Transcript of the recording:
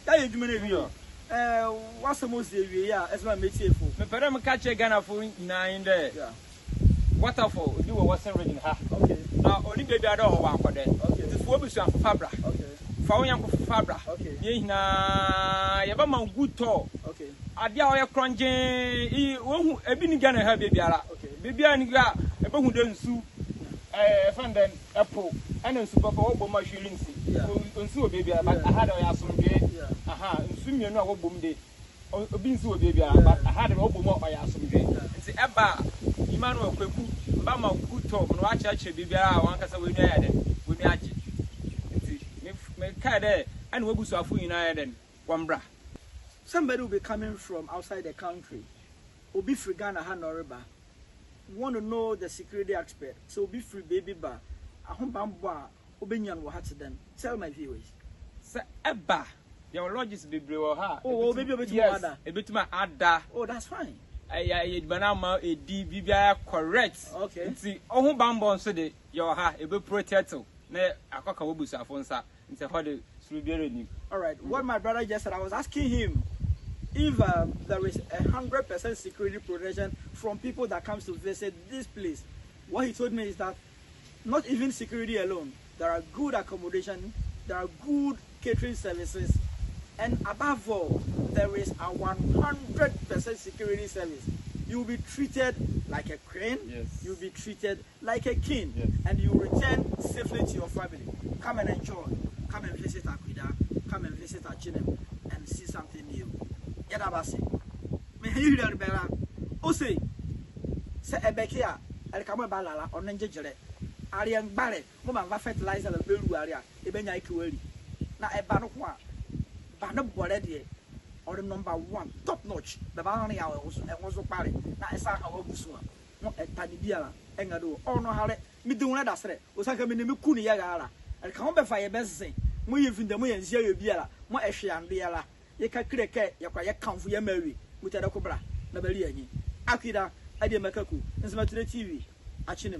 That you do me. What's the most area as my métier for? Me pere me catch Ghana for 9 there. Yeah. Waterfall, do a Western region ha. Okay. Now only baby I don't want for there. Okay. This for busu fabra. Okay. For young fabra. Okay. Ye na ye ba man good talk. Okay. Adia o ye crunching e wo ebi ni Ghana ha baby ara. Okay. Baby ani ga e ba hu de nsu fan then apple and nsu papa wo bo ma hwirin si. Nsu o baby ara but I had o ya somdwe. Aha, nsu mienu a wo bom de. Obi nsu o baby ara but I had o bo ma o ya somdwe. Nti eba Emmanuel Kweku ba ma good talk no wa chache bibia wan kasa we nua ya den we nua age nti me ka there and we busu afu nyina ya den wambra. Somebody will be coming from outside the country. Obi free Ghana ha Noriba. Want to know the security aspect. So Obi free baby ba. Ahom bamboa obenyan wo hat them. Tell my viewers. Say eba your lodges bebre wo ha. Oh, baby obetuma ada. Ebetuma ada. Oh, that's fine. Aya banama edi bibia correct. Okay. Nti ohun bambo nso de your ha ebe protect na akoka wo busu afo nsa. Nti ho de sulubiere ni. All right. What my brother just said, I was asking him if there is 100% security protection from people that comes to visit this place. What he told me is that not even security alone. There are good accommodation, there are good catering services, and above all, there is a 100% security service. You will be treated like a queen. Yes. You will be treated like a king. Yes. And you will return safely to your family. Come and enjoy. Come and visit Akwidaa. Come and visit Achinem and see something new. Yadabasi. Me hear the bella. Ose. Se ebekia. El kamo balala on njejere. Arian bare. Mama va fertilizer the belu area. Ebenya ikiweli. Na eba no kwa. Ba no bore de. Or the number 1 top notch. The banana ya was pare. Na esa ka wabusu a. No etani biara. Engado. Oh no hare. Mi de wona da sere. Osaka me ne me ku ne ya gara. El kamo be fa ye bensin. Mo ye vinda mo ye nsia ye biara. Mo ehwe ande yala. Ye ka kreke ye kwa ye kanfo ye mawi. Mutada ko bra. Na bali anyi. Akwidaa ade makaku. Nsema TV. Achine